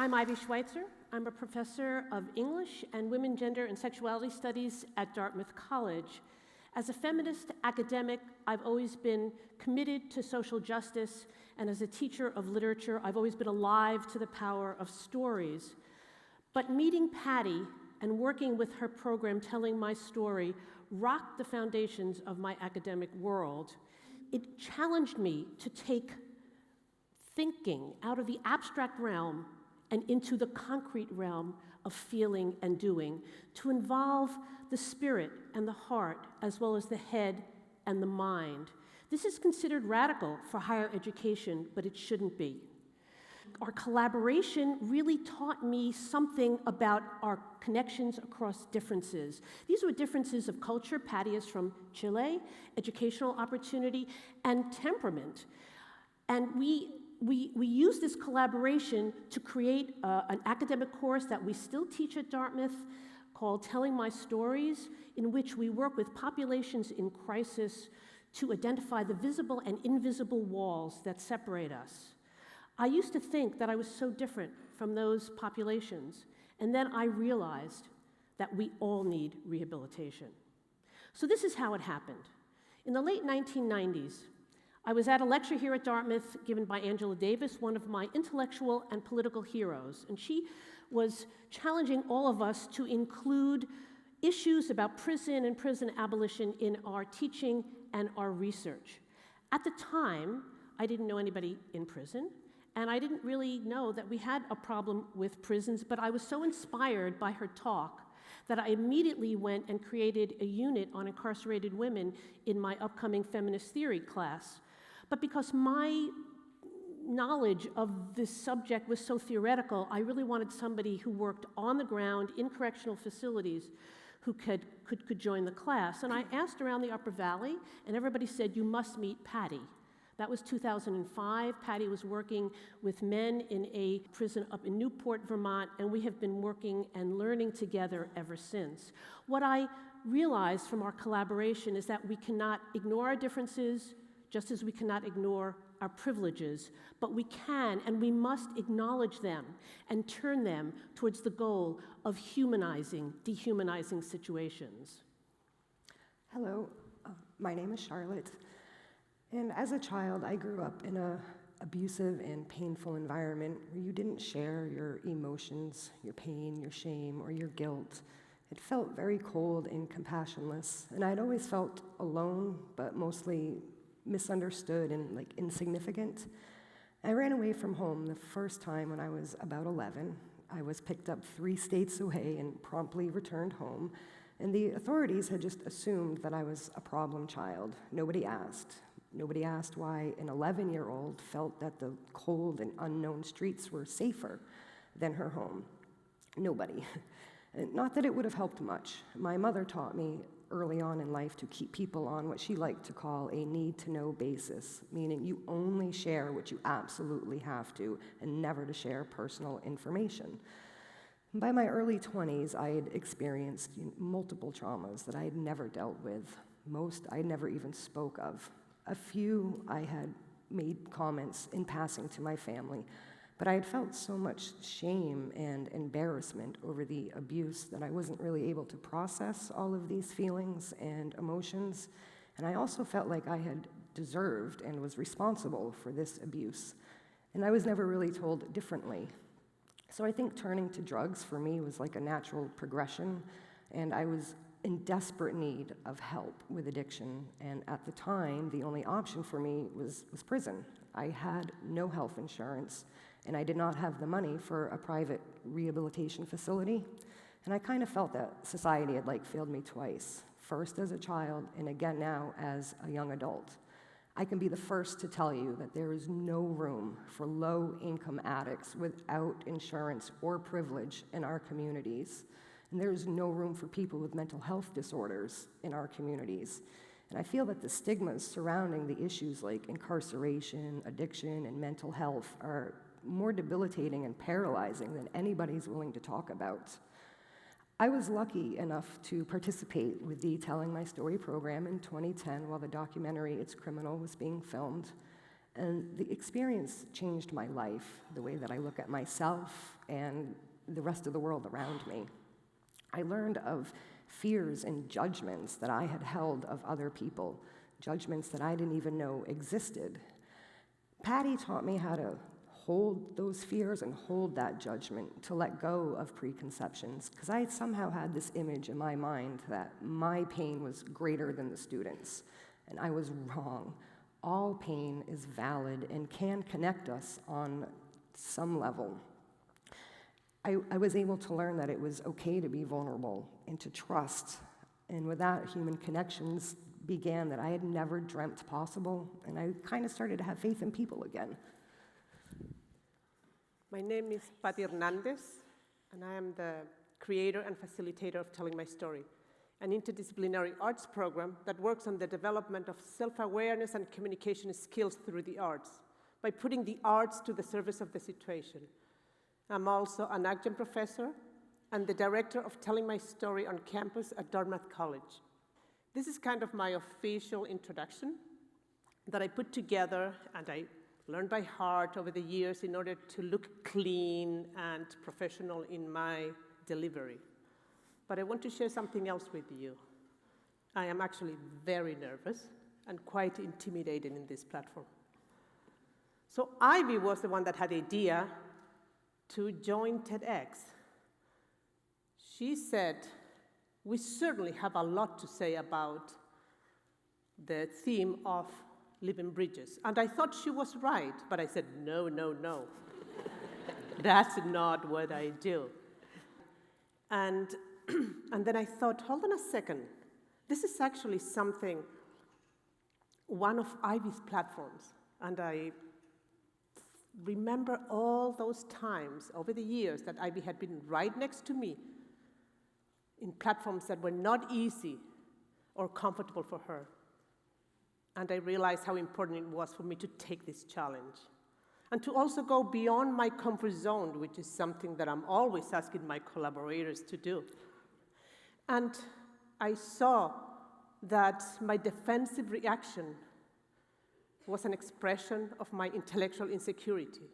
I'm Ivy Schweitzer. I'm a professor of English and Women, Gender, and Sexuality Studies at Dartmouth College. As a feminist academic, I've always been committed to social justice, and as a teacher of literature, I've always been alive to the power of stories. But meeting Pati and working with her program, Telling My Story, rocked the foundations of my academic world. It challenged me to take thinking out of the abstract realm and into the concrete realm of feeling and doing, to involve the spirit and the heart, as well as the head and the mind. This is considered radical for higher education, but it shouldn't be. Our collaboration really taught me something about our connections across differences. These were differences of culture. Pati is from Chile, educational opportunity, and temperament. And we use this collaboration to create an academic course that we still teach at Dartmouth called Telling My Stories, in which we work with populations in crisis to identify the visible and invisible walls that separate us. I used to think that I was so different from those populations, and then I realized that we all need rehabilitation. So this is how it happened. In the late 1990s, I was at a lecture here at Dartmouth given by Angela Davis, one of my intellectual and political heroes, and she was challenging all of us to include issues about prison and prison abolition in our teaching and our research. At the time, I didn't know anybody in prison, and I didn't really know that we had a problem with prisons, but I was so inspired by her talk that I immediately went and created a unit on incarcerated women in my upcoming feminist theory class. But because my knowledge of this subject was so theoretical, I really wanted somebody who worked on the ground in correctional facilities who could join the class. And I asked around the Upper Valley, and everybody said, you must meet Pati. That was 2005. Pati was working with men in a prison up in Newport, Vermont, and we have been working and learning together ever since. What I realized from our collaboration is that we cannot ignore our differences, just as we cannot ignore our privileges, but we can and we must acknowledge them and turn them towards the goal of humanizing, dehumanizing situations. Hello, my name is Charlotte, and as a child, I grew up in an abusive and painful environment where you didn't share your emotions, your pain, your shame, or your guilt. It felt very cold and compassionless, and I'd always felt alone, but mostly misunderstood and insignificant. I ran away from home the first time when I was about 11. I was picked up 3 states away and promptly returned home, and the authorities had just assumed that I was a problem child. Nobody asked. Nobody asked why an 11-year-old felt that the cold and unknown streets were safer than her home. Nobody. Not that it would have helped much. My mother taught me early on in life to keep people on what she liked to call a need-to-know basis, meaning you only share what you absolutely have to and never to share personal information. By my early 20s, I had experienced multiple traumas that I had never dealt with. Most I never even spoke of. A few I had made comments in passing to my family, but I had felt so much shame and embarrassment over the abuse that I wasn't really able to process all of these feelings and emotions, and I also felt like I had deserved and was responsible for this abuse, and I was never really told differently. So I think turning to drugs for me was like a natural progression, and I was in desperate need of help with addiction, and at the time, the only option for me was prison. I had no health insurance, and I did not have the money for a private rehabilitation facility, and I kind of felt that society had failed me twice, first as a child and again now as a young adult. I can be the first to tell you that there is no room for low-income addicts without insurance or privilege in our communities, and there is no room for people with mental health disorders in our communities. And I feel that the stigmas surrounding the issues like incarceration, addiction, and mental health are more debilitating and paralyzing than anybody's willing to talk about. I was lucky enough to participate with the Telling My Story program in 2010 while the documentary It's Criminal was being filmed. And the experience changed my life, the way that I look at myself and the rest of the world around me. I learned of fears and judgments that I had held of other people, judgments that I didn't even know existed. Pati taught me how to hold those fears and hold that judgment, to let go of preconceptions, because I somehow had this image in my mind that my pain was greater than the students, and I was wrong. All pain is valid and can connect us on some level. I was able to learn that it was okay to be vulnerable and to trust, and with that, human connections began that I had never dreamt possible, and I kind of started to have faith in people again. My name is Pati Hernandez, and I am the creator and facilitator of Telling My Story, an interdisciplinary arts program that works on the development of self-awareness and communication skills through the arts, by putting the arts to the service of the situation. I'm also an adjunct professor and the director of Telling My Story on campus at Dartmouth College. This is kind of my official introduction that I put together and I learned by heart over the years in order to look clean and professional in my delivery. But I want to share something else with you. I am actually very nervous and quite intimidated in this platform. So Ivy was the one that had the idea to join TEDx. She said, we certainly have a lot to say about the theme of living bridges. And I thought she was right, but I said, no, no, no. That's not what I do. And then I thought, hold on a second. This is actually something, one of Ivy's platforms. And I remember all those times over the years that Ivy had been right next to me in platforms that were not easy or comfortable for her. And I realized how important it was for me to take this challenge and to also go beyond my comfort zone, which is something that I'm always asking my collaborators to do. And I saw that my defensive reaction was an expression of my intellectual insecurity.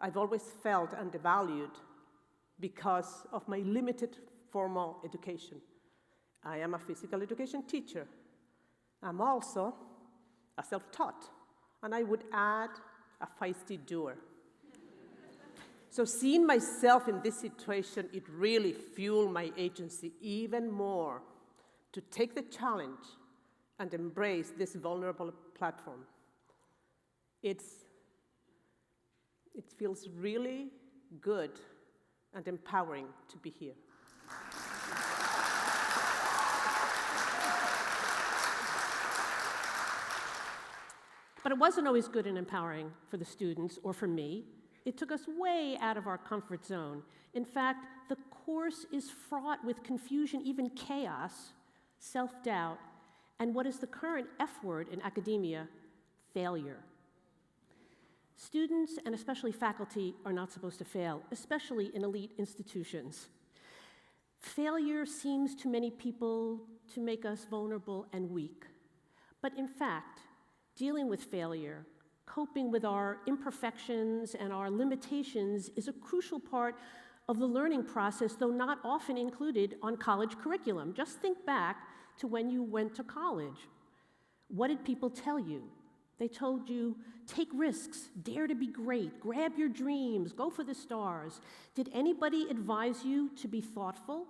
I've always felt undervalued because of my limited formal education. I am a physical education teacher. I'm also a self-taught, and I would add a feisty doer. So seeing myself in this situation, it really fueled my agency even more to take the challenge and embrace this vulnerable platform. It feels really good and empowering to be here. But it wasn't always good and empowering for the students or for me. It took us way out of our comfort zone. In fact, the course is fraught with confusion, even chaos, self-doubt, and what is the current F word in academia, failure. Students, and especially faculty, are not supposed to fail, especially in elite institutions. Failure seems to many people to make us vulnerable and weak. But in fact, dealing with failure, coping with our imperfections and our limitations is a crucial part of the learning process, though not often included on college curriculum. Just think back to when you went to college. What did people tell you? They told you, take risks, dare to be great, grab your dreams, go for the stars. Did anybody advise you to be thoughtful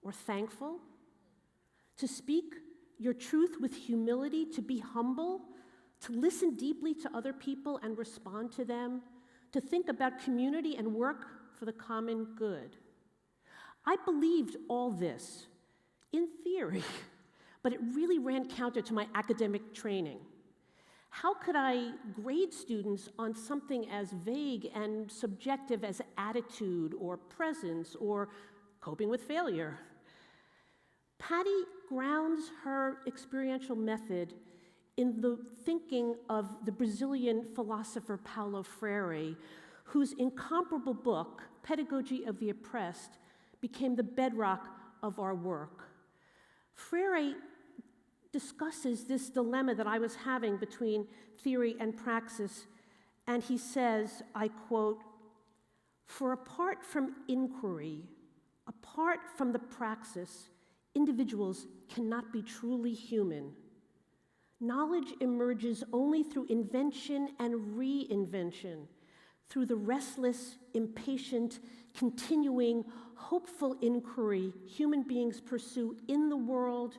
or thankful? To speak your truth with humility, to be humble, to listen deeply to other people and respond to them, to think about community and work for the common good. I believed all this in theory, but it really ran counter to my academic training. How could I grade students on something as vague and subjective as attitude or presence or coping with failure? Pati grounds her experiential method in the thinking of the Brazilian philosopher Paulo Freire, whose incomparable book, Pedagogy of the Oppressed, became the bedrock of our work. Freire discusses this dilemma that I was having between theory and praxis, and he says, I quote, "For apart from inquiry, apart from the praxis, individuals cannot be truly human. Knowledge emerges only through invention and reinvention, through the restless, impatient, continuing, hopeful inquiry human beings pursue in the world,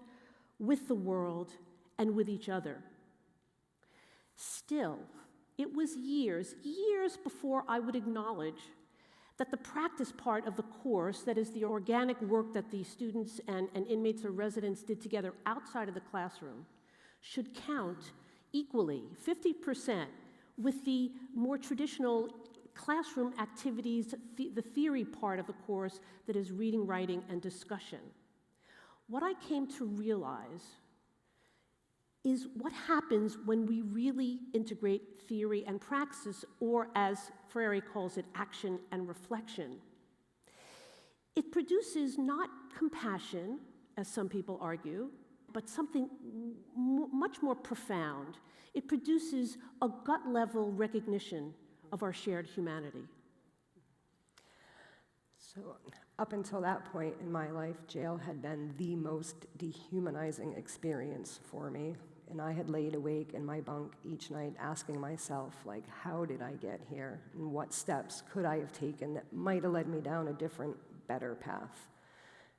and with each other." Still, it was years before I would acknowledge that the practice part of the course, that is the organic work that the students and inmates or residents did together outside of the classroom, should count equally, 50%, with the more traditional classroom activities, the theory part of the course that is reading, writing, and discussion. What I came to realize is what happens when we really integrate theory and praxis, or as Freire calls it, action and reflection. It produces not compassion, as some people argue, but something much more profound. It produces a gut-level recognition of our shared humanity. So up until that point in my life, jail had been the most dehumanizing experience for me. And I had laid awake in my bunk each night asking myself, like, how did I get here? And what steps could I have taken that might have led me down a different, better path?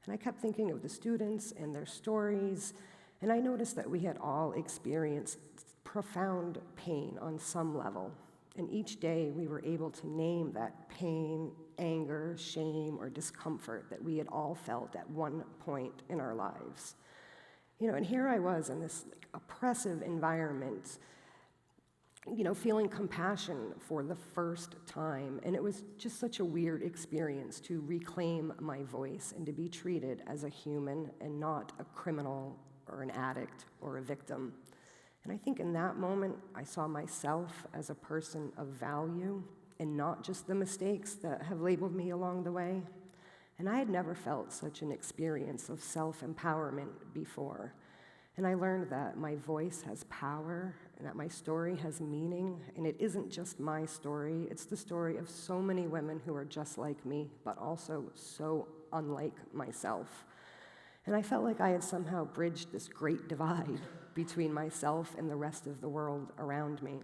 And I kept thinking of the students and their stories, and I noticed that we had all experienced profound pain on some level. And each day we were able to name that pain, anger, shame, or discomfort that we had all felt at one point in our lives. And here I was in this oppressive environment, feeling compassion for the first time. And it was just such a weird experience to reclaim my voice and to be treated as a human and not a criminal or an addict or a victim. And I think in that moment, I saw myself as a person of value and not just the mistakes that have labeled me along the way. And I had never felt such an experience of self-empowerment before. And I learned that my voice has power and that my story has meaning. And it isn't just my story, it's the story of so many women who are just like me, but also so unlike myself. And I felt like I had somehow bridged this great divide between myself and the rest of the world around me.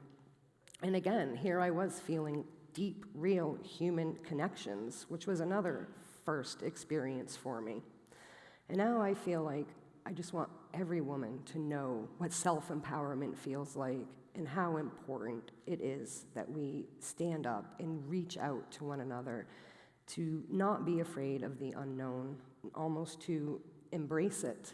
And again, here I was feeling deep, real human connections, which was another first experience for me. And now I feel like I just want every woman to know what self-empowerment feels like and how important it is that we stand up and reach out to one another, to not be afraid of the unknown, almost to embrace it.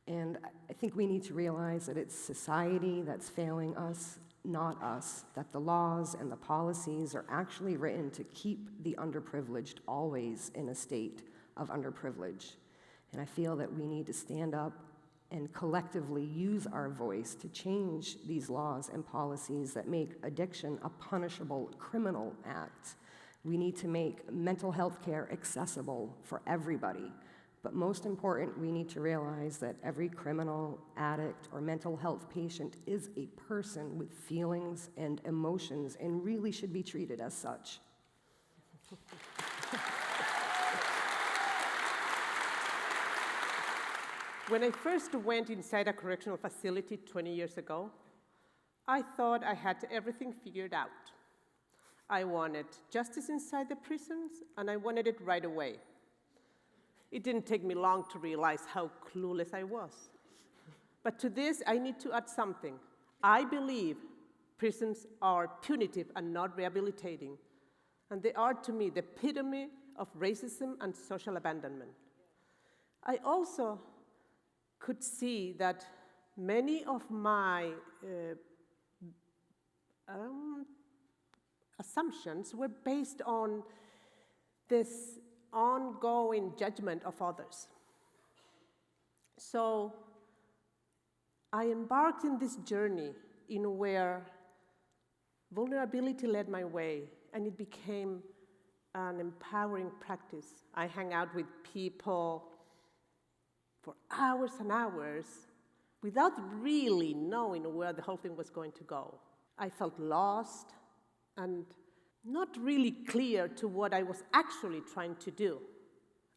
And I think we need to realize that it's society that's failing us, not us, that the laws and the policies are actually written to keep the underprivileged always in a state of underprivilege. And I feel that we need to stand up and collectively use our voice to change these laws and policies that make addiction a punishable criminal act. We need to make mental health care accessible for everybody. But most important, we need to realize that every criminal, addict, or mental health patient is a person with feelings and emotions and really should be treated as such. When I first went inside a correctional facility 20 years ago, I thought I had everything figured out. I wanted justice inside the prisons, and I wanted it right away. It didn't take me long to realize how clueless I was. But to this, I need to add something. I believe prisons are punitive and not rehabilitating, and they are, to me, the epitome of racism and social abandonment. I also could see that many of my assumptions were based on this ongoing judgment of others. So I embarked in this journey in where vulnerability led my way, and it became an empowering practice. I hang out with people for hours and hours without really knowing where the whole thing was going to go. I felt lost and not really clear to what I was actually trying to do.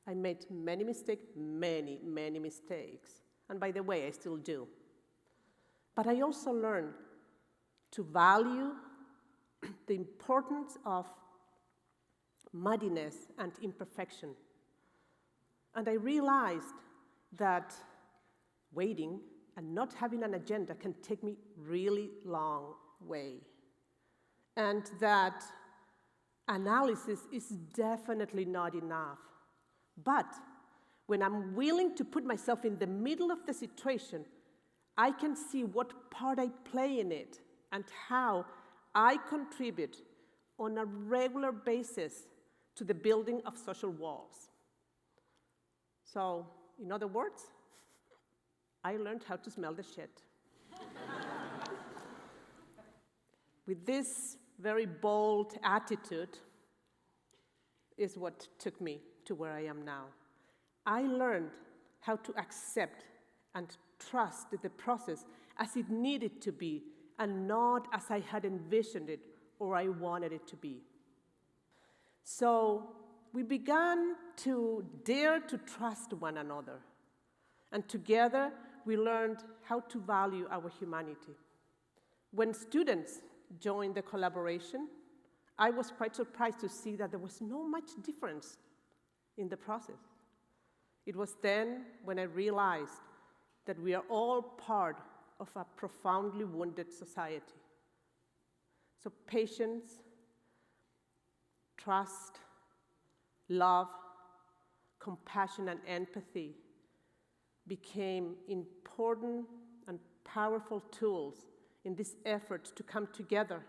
I made many mistakes, many mistakes. And by the way, I still do. But I also learned to value the importance of muddiness and imperfection. And I realized that waiting and not having an agenda can take me really long way. And that analysis is definitely not enough. But when I'm willing to put myself in the middle of the situation, I can see what part I play in it and how I contribute on a regular basis to the building of social walls. So, in other words, I learned how to smell the shit. With this very bold attitude is what took me to where I am now. I learned how to accept and trust the process as it needed to be and not as I had envisioned it or I wanted it to be. So we began to dare to trust one another. And together, we learned how to value our humanity. When students joined the collaboration, I was quite surprised to see that there was no much difference in the process. It was then when I realized that we are all part of a profoundly wounded society. So patience, trust, love, compassion, and empathy became important and powerful tools in this effort to come together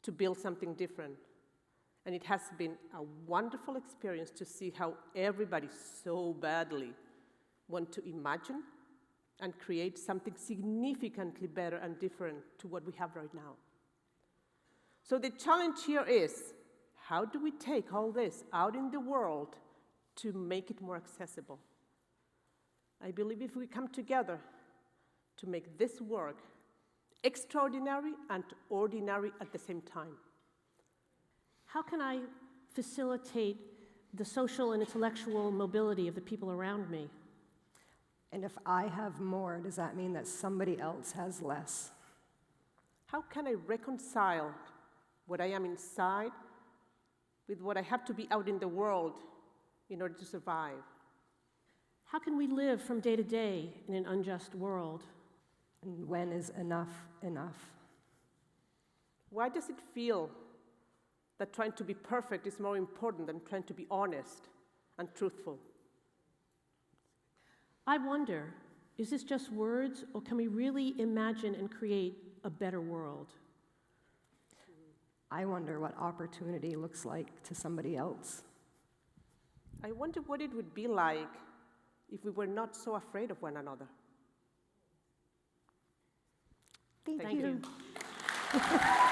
to build something different. And it has been a wonderful experience to see how everybody so badly wants to imagine and create something significantly better and different to what we have right now. So the challenge here is, how do we take all this out in the world to make it more accessible? I believe if we come together to make this work extraordinary and ordinary at the same time. How can I facilitate the social and intellectual mobility of the people around me? And if I have more, does that mean that somebody else has less? How can I reconcile what I am inside with what I have to be out in the world in order to survive? How can we live from day to day in an unjust world? And when is enough enough? Why does it feel that trying to be perfect is more important than trying to be honest and truthful? I wonder, is this just words, or can we really imagine and create a better world? I wonder what opportunity looks like to somebody else. I wonder what it would be like if we were not so afraid of one another. Thank Thank you. you.